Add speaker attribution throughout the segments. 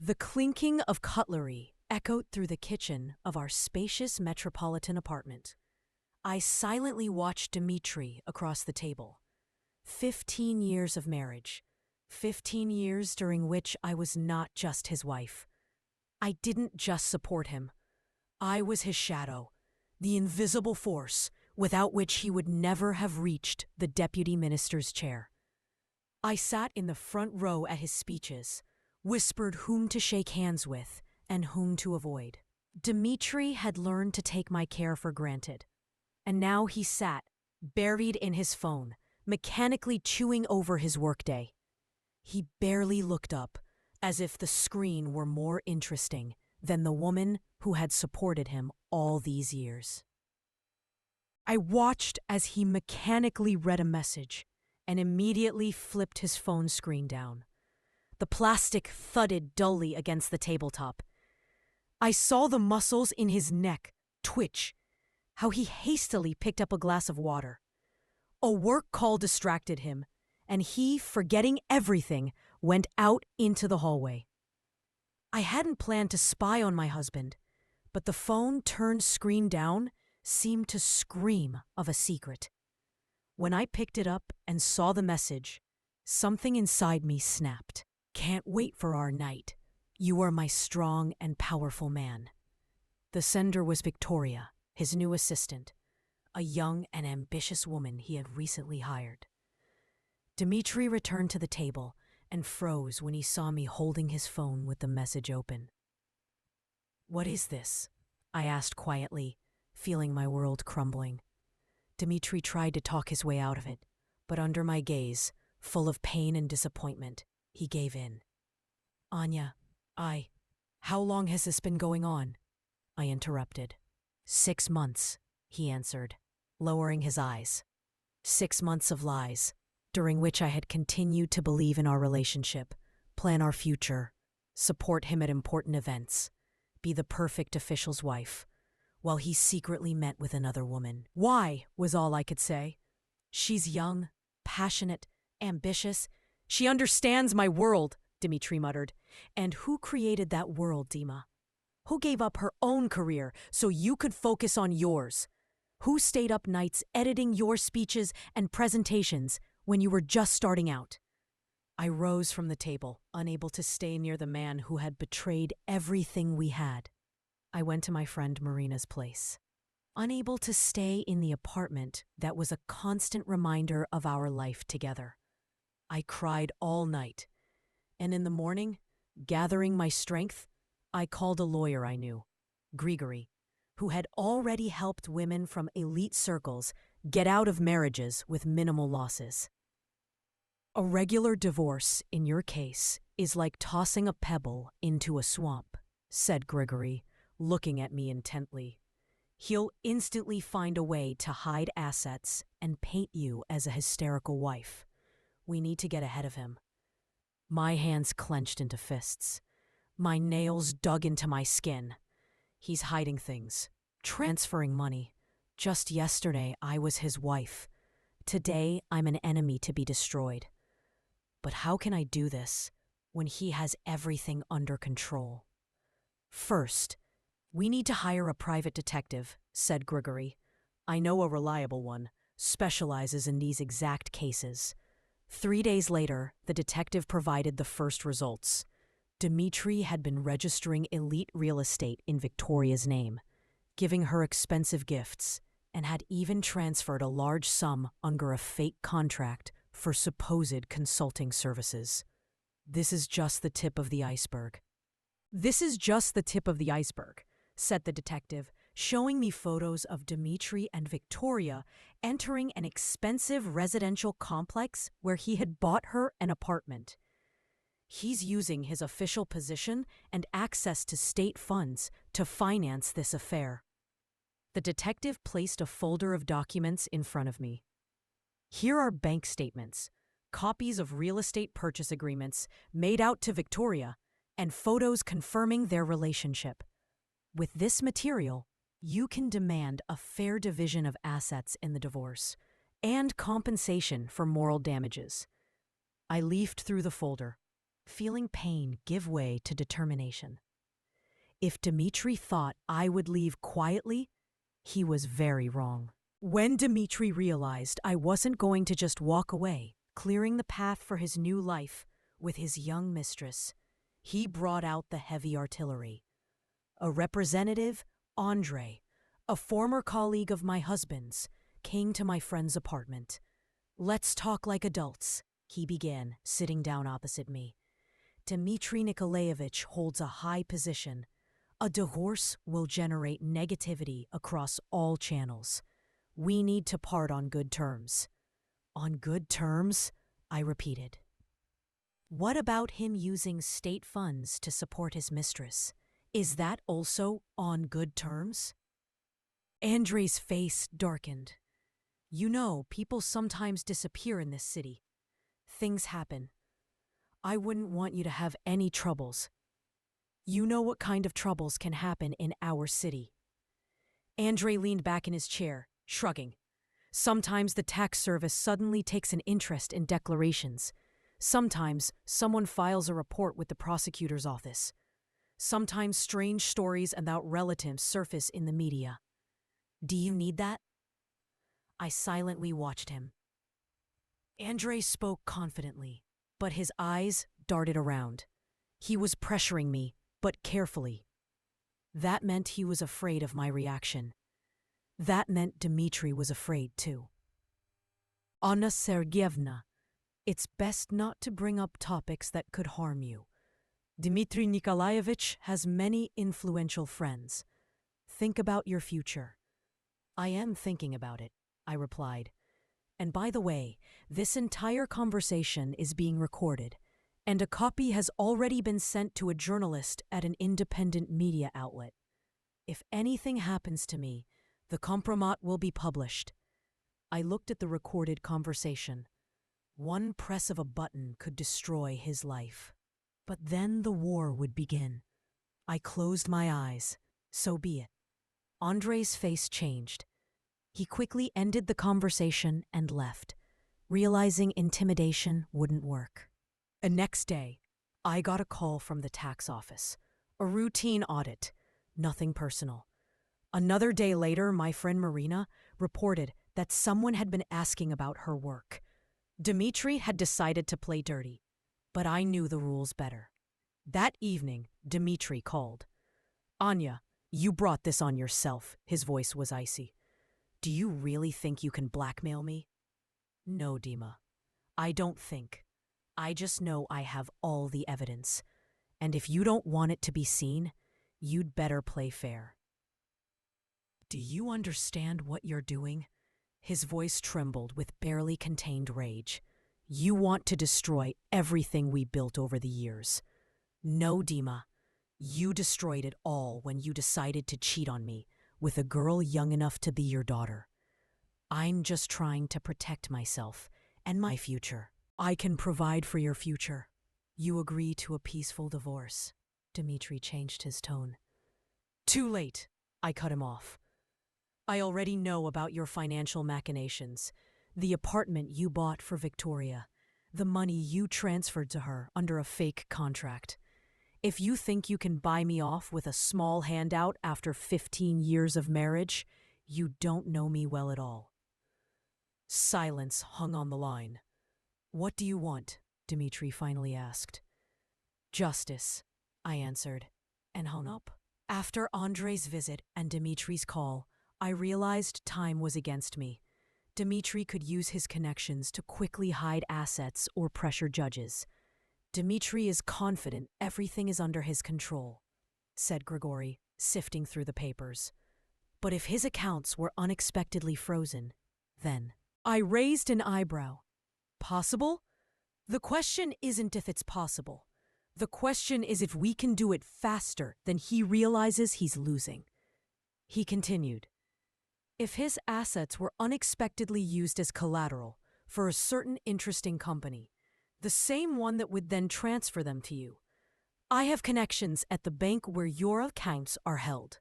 Speaker 1: The clinking of cutlery echoed through the kitchen of our spacious metropolitan apartment. I silently watched Dmitri across the table. 15 years of marriage. 15 years during which I was not just his wife. I didn't just support him. I was his shadow, the invisible force without which he would never have reached the deputy minister's chair. I sat in the front row at his speeches, whispered whom to shake hands with and whom to avoid. Dmitri had learned to take my care for granted, and now he sat, buried in his phone, mechanically chewing over his workday. He barely looked up, as if the screen were more interesting than the woman who had supported him all these years. I watched as he mechanically read a message and immediately flipped his phone screen down. The plastic thudded dully against the tabletop. I saw the muscles in his neck twitch, how he hastily picked up a glass of water. A work call distracted him, and he, forgetting everything, went out into the hallway. I hadn't planned to spy on my husband, but the phone turned screen down seemed to scream of a secret. When I picked it up and saw the message, something inside me snapped. Can't wait for our night. You are my strong and powerful man. The sender was Victoria, his new assistant, a young and ambitious woman he had recently hired. Dmitri returned to the table and froze when he saw me holding his phone with the message open. "What is this?" I asked quietly, feeling my world crumbling. Dmitri tried to talk his way out of it, but under my gaze, full of pain and disappointment, he gave in. "Anya, how long has this been going on?" I interrupted. 6 months, he answered, lowering his eyes. 6 months of lies, during which I had continued to believe in our relationship, plan our future, support him at important events, be the perfect official's wife, while he secretly met with another woman. "Why?" was all I could say. "She's young, passionate, ambitious. She understands my world," Dmitri muttered. "And who created that world, Dima? Who gave up her own career so you could focus on yours? Who stayed up nights editing your speeches and presentations when you were just starting out?" I rose from the table, unable to stay near the man who had betrayed everything we had. I went to my friend Marina's place, unable to stay in the apartment that was a constant reminder of our life together. I cried all night, and in the morning, gathering my strength, I called a lawyer I knew, Grigory, who had already helped women from elite circles get out of marriages with minimal losses. "A regular divorce, in your case, is like tossing a pebble into a swamp," said Grigory, looking at me intently. "He'll instantly find a way to hide assets and paint you as a hysterical wife. We need to get ahead of him." My hands clenched into fists. My nails dug into my skin. He's hiding things, transferring money. Just yesterday, I was his wife. Today, I'm an enemy to be destroyed. But how can I do this when he has everything under control? "First, we need to hire a private detective," said Grigory. "I know a reliable one, specializes in these exact cases." 3 days later, the detective provided the first results. Dmitri had been registering elite real estate in Victoria's name, giving her expensive gifts, and had even transferred a large sum under a fake contract for supposed consulting services. "This is just the tip of the iceberg." "This is just the tip of the iceberg," said the detective, showing me photos of Dmitri and Victoria entering an expensive residential complex where he had bought her an apartment. "He's using his official position and access to state funds to finance this affair." The detective placed a folder of documents in front of me. "Here are bank statements, copies of real estate purchase agreements made out to Victoria, and photos confirming their relationship. With this material, you can demand a fair division of assets in the divorce and compensation for moral damages." I leafed through the folder. feeling pain give way to determination. If Dmitri thought I would leave quietly, he was very wrong. When Dmitri realized I wasn't going to just walk away, clearing the path for his new life with his young mistress, he brought out the heavy artillery. A representative, Andre, a former colleague of my husband's, came to my friend's apartment. "Let's talk like adults," he began, sitting down opposite me. "Dmitri Nikolaevich holds a high position. A divorce will generate negativity across all channels. We need to part on good terms." "On good terms?" I repeated. "What about him using state funds to support his mistress? Is that also on good terms?" Andrei's face darkened. "You know, people sometimes disappear in this city. Things happen. I wouldn't want you to have any troubles. You know what kind of troubles can happen in our city." Andrei leaned back in his chair, shrugging. "Sometimes the tax service suddenly takes an interest in declarations. Sometimes someone files a report with the prosecutor's office. Sometimes strange stories about relatives surface in the media. Do you need that?" I silently watched him. Andrei spoke confidently, but his eyes darted around. He was pressuring me, but carefully. That meant he was afraid of my reaction. That meant Dmitri was afraid too. "Anna Sergeyevna, it's best not to bring up topics that could harm you. Dmitri Nikolaevich has many influential friends. Think about your future." "I am thinking about it," I replied. "And by the way, this entire conversation is being recorded, and a copy has already been sent to a journalist at an independent media outlet. If anything happens to me, the compromat will be published." I looked at the recorded conversation. One press of a button could destroy his life. But then the war would begin. I closed my eyes. So be it. Andrei's face changed. He quickly ended the conversation and left, realizing intimidation wouldn't work. The next day, I got a call from the tax office. A routine audit, nothing personal. Another day later, my friend Marina reported that someone had been asking about her work. Dmitri had decided to play dirty, but I knew the rules better. That evening, Dmitri called. "Anya, you brought this on yourself." His voice was icy. "Do you really think you can blackmail me?" "No, Dima. I don't think. I just know I have all the evidence. And if you don't want it to be seen, you'd better play fair." "Do you understand what you're doing?" His voice trembled with barely contained rage. "You want to destroy everything we built over the years." "No, Dima. You destroyed it all when you decided to cheat on me with a girl young enough to be your daughter. I'm just trying to protect myself and my future." "I can provide for your future. You agree to a peaceful divorce." Dmitri changed his tone. "Too late," I cut him off. "I already know about your financial machinations, the apartment you bought for Victoria, the money you transferred to her under a fake contract. If you think you can buy me off with a small handout after 15 years of marriage, you don't know me well at all." Silence hung on the line. "What do you want?" Dmitri finally asked. "Justice," I answered, and hung up. After Andrei's visit and Dmitri's call, I realized time was against me. Dmitri could use his connections to quickly hide assets or pressure judges. "Dmitri is confident everything is under his control," said Grigory, sifting through the papers. "But if his accounts were unexpectedly frozen, then—" I raised an eyebrow. "Possible? The question isn't if it's possible. The question is if we can do it faster than he realizes he's losing." He continued. "If his assets were unexpectedly used as collateral for a certain interesting company, the same one that would then transfer them to you, I have connections at the bank where your accounts are held.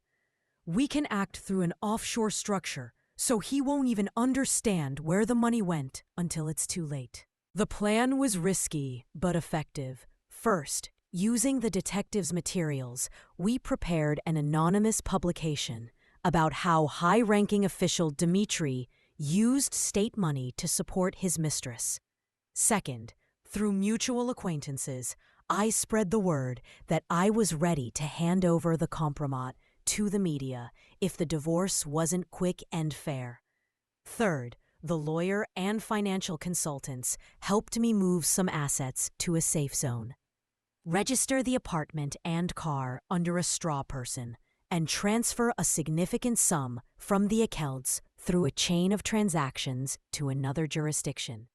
Speaker 1: We can act through an offshore structure so he won't even understand where the money went until it's too late." The plan was risky but effective. First, using the detective's materials, we prepared an anonymous publication about how high-ranking official Dmitri used state money to support his mistress. Second, through mutual acquaintances, I spread the word that I was ready to hand over the compromat to the media if the divorce wasn't quick and fair. Third, the lawyer and financial consultants helped me move some assets to a safe zone. Register the apartment and car under a straw person and transfer a significant sum from the accounts through a chain of transactions to another jurisdiction.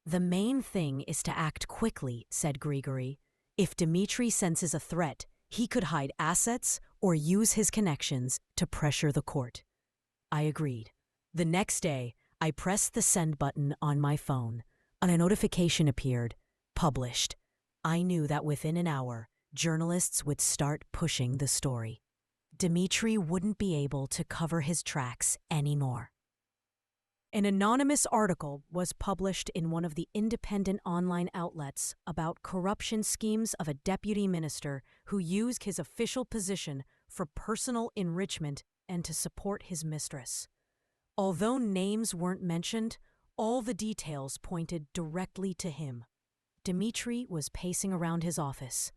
Speaker 1: The main thing is to act quickly, said Grigory. If Dmitri senses a threat, he could hide assets or use his connections to pressure the court. I agreed. The next day, I pressed the send button on my phone, and a notification appeared, published. I knew that within an hour, journalists would start pushing the story. Dmitri wouldn't be able to cover his tracks anymore. An anonymous article was published in one of the independent online outlets about corruption schemes of a deputy minister who used his official position for personal enrichment and to support his mistress. Although names weren't mentioned, all the details pointed directly to him. Dmitri was pacing around his office.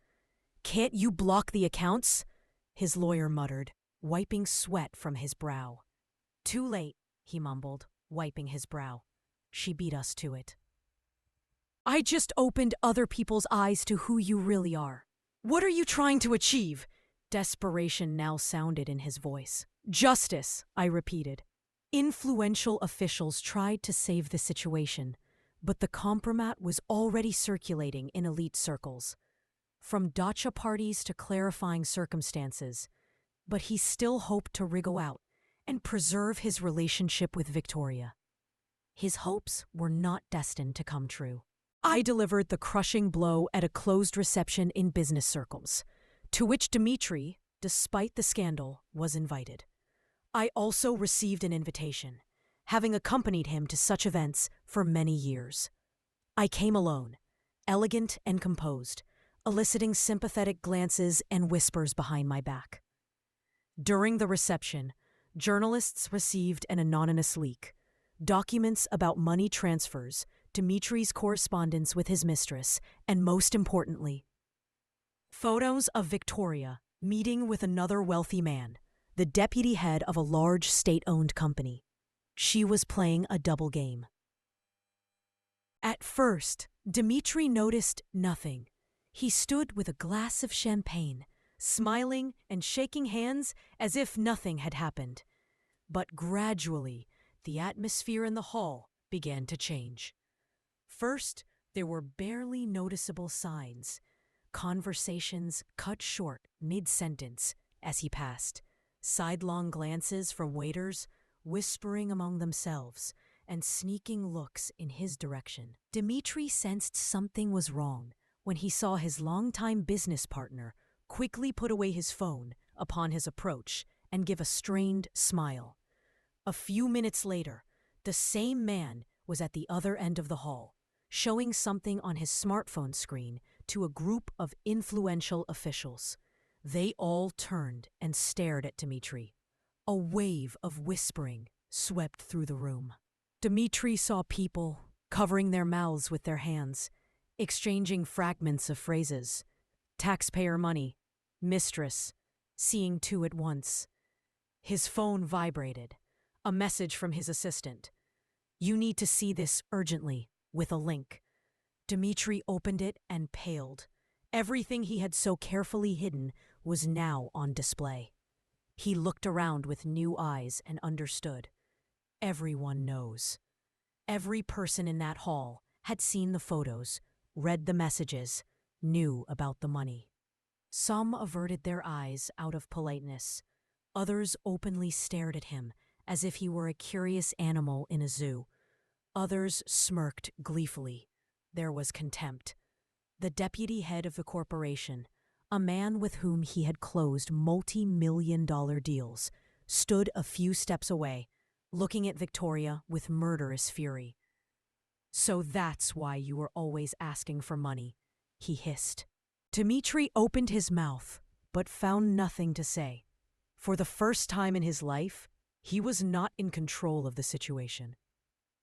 Speaker 1: "Can't you block the accounts?" his lawyer muttered, wiping sweat from his brow. "Too late," he mumbled, wiping his brow. "She beat us to it." "I just opened other people's eyes to who you really are. What are you trying to achieve?" Desperation now sounded in his voice. "Justice," I repeated. Influential officials tried to save the situation, but the compromat was already circulating in elite circles. From dacha parties to clarifying circumstances, but he still hoped to wriggle out and preserve his relationship with Victoria. His hopes were not destined to come true. I delivered the crushing blow at a closed reception in business circles, to which Dmitri, despite the scandal, was invited. I also received an invitation, having accompanied him to such events for many years. I came alone, elegant and composed, eliciting sympathetic glances and whispers behind my back. During the reception, journalists received an anonymous leak, documents about money transfers, Dmitri's correspondence with his mistress, and most importantly, photos of Victoria meeting with another wealthy man, the deputy head of a large state-owned company. She was playing a double game. At first, Dmitri noticed nothing. He stood with a glass of champagne, smiling and shaking hands as if nothing had happened. But gradually, the atmosphere in the hall began to change. First, there were barely noticeable signs. Conversations cut short mid-sentence as he passed. Sidelong glances from waiters, whispering among themselves, and sneaking looks in his direction. Dmitri sensed something was wrong when he saw his longtime business partner quickly put away his phone upon his approach and give a strained smile. A few minutes later, the same man was at the other end of the hall, showing something on his smartphone screen to a group of influential officials. They all turned and stared at Dmitri. A wave of whispering swept through the room. Dmitri saw people covering their mouths with their hands, exchanging fragments of phrases. Taxpayer money, mistress, seeing two at once. His phone vibrated. A message from his assistant. "You need to see this urgently," with a link. Dmitri opened it and paled. Everything he had so carefully hidden was now on display. He looked around with new eyes and understood. Everyone knows. Every person in that hall had seen the photos, read the messages, knew about the money. Some averted their eyes out of politeness. Others openly stared at him as if he were a curious animal in a zoo. Others smirked gleefully. There was contempt. The deputy head of the corporation, a man with whom he had closed multi-million-dollar deals, stood a few steps away, looking at Victoria with murderous fury. "So that's why you were always asking for money," he hissed. Dmitri opened his mouth, but found nothing to say. For the first time in his life, he was not in control of the situation.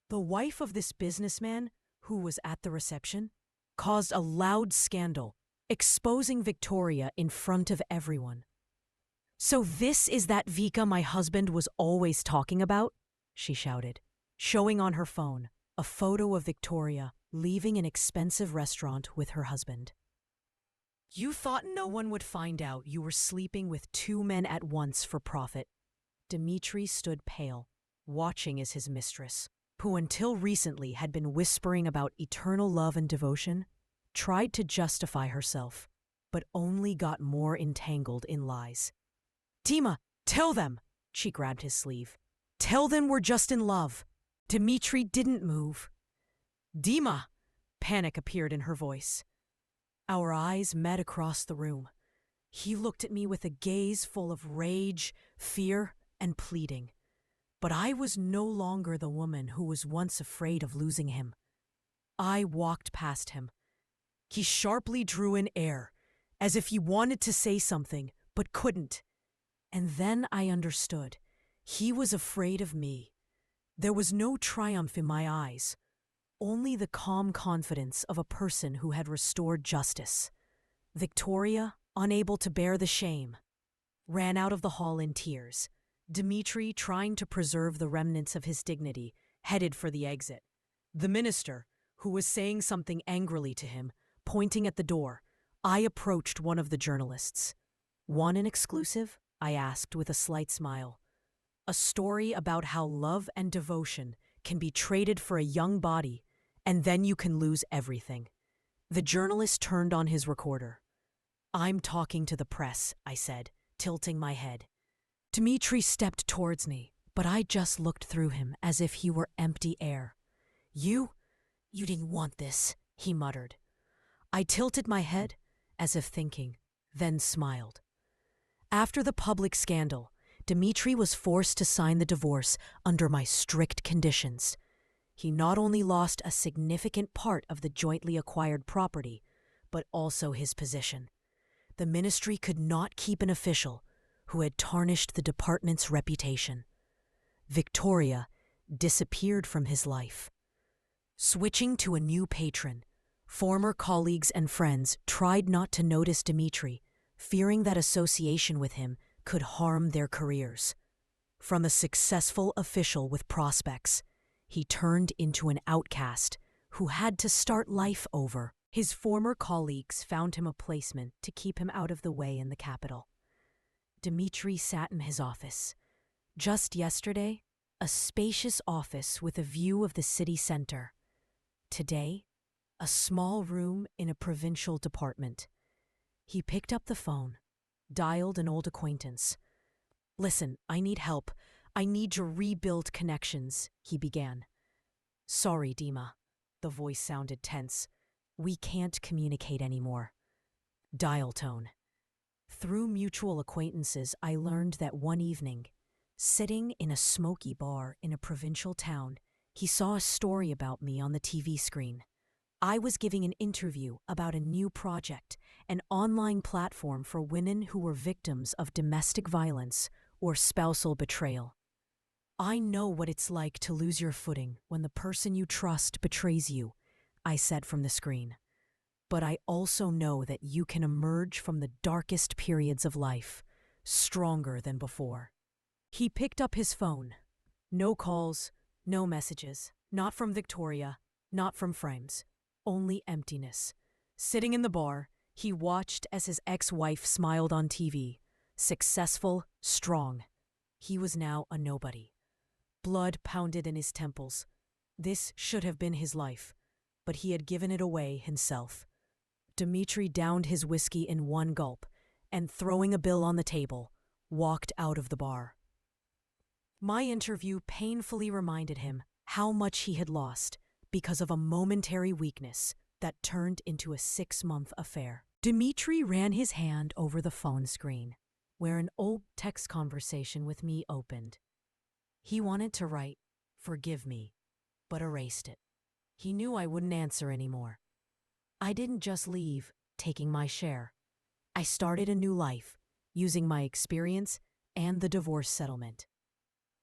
Speaker 1: The wife of this businessman, who was at the reception, caused a loud scandal, exposing Victoria in front of everyone. "So this is that Vika my husband was always talking about?" she shouted, showing on her phone a photo of Victoria leaving an expensive restaurant with her husband. "You thought no one would find out you were sleeping with two men at once for profit." Dmitri stood pale, watching as his mistress, who until recently had been whispering about eternal love and devotion, tried to justify herself, but only got more entangled in lies. "Dima, tell them!" She grabbed his sleeve. "Tell them we're just in love." Dmitri didn't move. "Dima!" Panic appeared in her voice. Our eyes met across the room. He looked at me with a gaze full of rage, fear, and pleading. But I was no longer the woman who was once afraid of losing him. I walked past him. He sharply drew in air, as if he wanted to say something, but couldn't. And then I understood. He was afraid of me. There was no triumph in my eyes, only the calm confidence of a person who had restored justice. Victoria, unable to bear the shame, ran out of the hall in tears. Dmitri, trying to preserve the remnants of his dignity, headed for the exit. The minister, who was saying something angrily to him, pointing at the door. I approached one of the journalists. "Want an exclusive?" I asked with a slight smile. "A story about how love and devotion can be traded for a young body, and then you can lose everything." The journalist turned on his recorder. "I'm talking to the press," I said, tilting my head. Dmitri stepped towards me, but I just looked through him as if he were empty air. You didn't want this," he muttered. I tilted my head, as if thinking, then smiled. After the public scandal, Dmitri was forced to sign the divorce under my strict conditions. He not only lost a significant part of the jointly acquired property, but also his position. The ministry could not keep an official who had tarnished the department's reputation. Victoria disappeared from his life. Switching to a new patron, former colleagues and friends tried not to notice Dmitri, fearing that association with him could harm their careers. From a successful official with prospects, he turned into an outcast who had to start life over. His former colleagues found him a placement to keep him out of the way in the capital. Dmitri sat in his office. Just yesterday, a spacious office with a view of the city center. Today, a small room in a provincial department. He picked up the phone, dialed an old acquaintance. "Listen, I need help. I need to rebuild connections," he began. "Sorry, Dima." The voice sounded tense. "We can't communicate anymore." Dial tone. Through mutual acquaintances, I learned that one evening, sitting in a smoky bar in a provincial town, he saw a story about me on the TV screen. I was giving an interview about a new project, an online platform for women who were victims of domestic violence or spousal betrayal. "I know what it's like to lose your footing when the person you trust betrays you," I said from the screen. "But I also know that you can emerge from the darkest periods of life, stronger than before." He picked up his phone. No calls, no messages, not from Victoria, not from friends, only emptiness. Sitting in the bar, he watched as his ex-wife smiled on TV, successful, strong. He was now a nobody. Blood pounded in his temples. This should have been his life, but he had given it away himself. Dmitri downed his whiskey in one gulp and, throwing a bill on the table, walked out of the bar. My interview painfully reminded him how much he had lost because of a momentary weakness that turned into a 6-month affair. Dmitri ran his hand over the phone screen, where an old text conversation with me opened. He wanted to write, "Forgive me," but erased it. He knew I wouldn't answer anymore. I didn't just leave, taking my share. I started a new life, using my experience and the divorce settlement.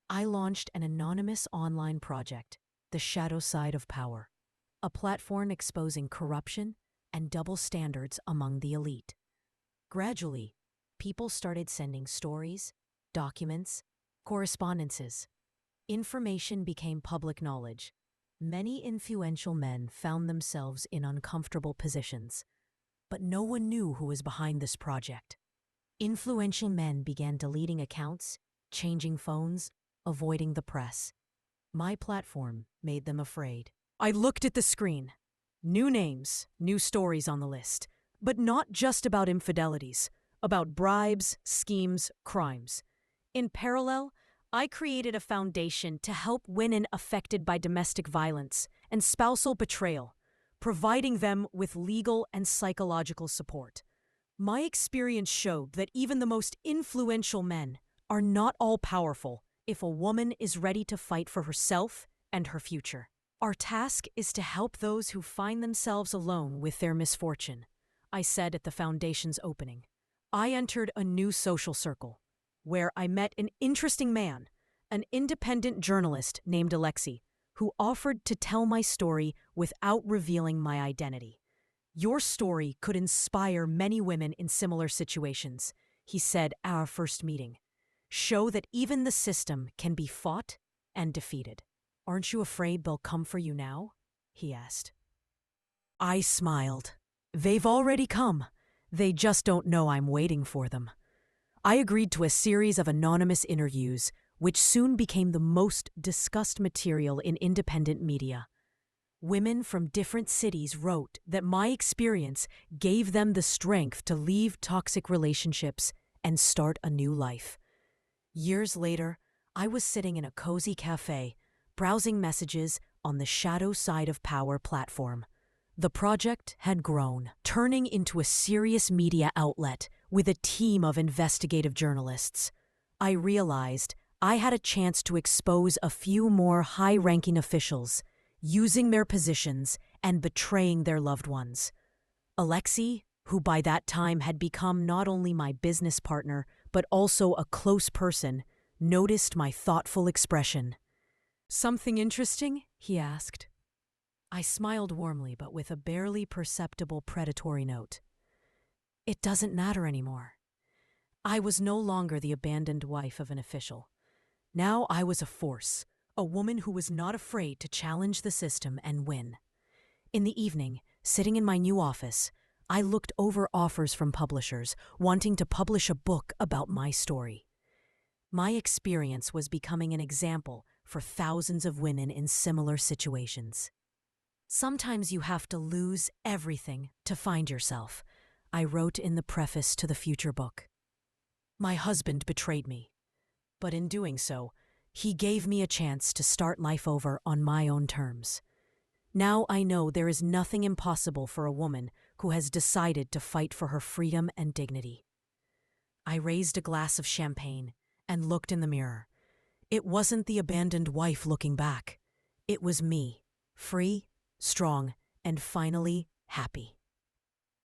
Speaker 1: I launched an anonymous online project, The Shadow Side of Power, a platform exposing corruption and double standards among the elite. Gradually, people started sending stories, documents, correspondences. Information became public knowledge. Many influential men found themselves in uncomfortable positions, but no one knew who was behind this project. Influential men began deleting accounts, changing phones, avoiding the press. My platform made them afraid. I looked at the screen. New names, new stories on the list, but not just about infidelities, about bribes, schemes, crimes. In parallel, I created a foundation to help women affected by domestic violence and spousal betrayal, providing them with legal and psychological support. My experience showed that even the most influential men are not all powerful if a woman is ready to fight for herself and her future. Our task is to help those who find themselves alone with their misfortune, I said at the foundation's opening. I entered a new social circle, where I met an interesting man, an independent journalist named Alexei, who offered to tell my story without revealing my identity. Your story could inspire many women in similar situations, he said at our first meeting. Show that even the system can be fought and defeated. Aren't you afraid they'll come for you now? He asked. I smiled. They've already come. They just don't know I'm waiting for them. I agreed to a series of anonymous interviews, which soon became the most discussed material in independent media. Women from different cities wrote that my experience gave them the strength to leave toxic relationships and start a new life. Years later, I was sitting in a cozy cafe, browsing messages on the Shadow Side of Power platform. The project had grown, turning into a serious media outlet with a team of investigative journalists. I realized I had a chance to expose a few more high-ranking officials, using their positions and betraying their loved ones. Alexei, who by that time had become not only my business partner, but also a close person, noticed my thoughtful expression. Something interesting? He asked. I smiled warmly, but with a barely perceptible predatory note. It doesn't matter anymore. I was no longer the abandoned wife of an official. Now I was a force, a woman who was not afraid to challenge the system and win. In the evening, sitting in my new office, I looked over offers from publishers wanting to publish a book about my story. My experience was becoming an example for thousands of women in similar situations. Sometimes you have to lose everything to find yourself, I wrote in the preface to the future book. My husband betrayed me, but in doing so, he gave me a chance to start life over on my own terms. Now I know there is nothing impossible for a woman who has decided to fight for her freedom and dignity. I raised a glass of champagne and looked in the mirror. It wasn't the abandoned wife looking back. It was me, free, strong, and finally happy.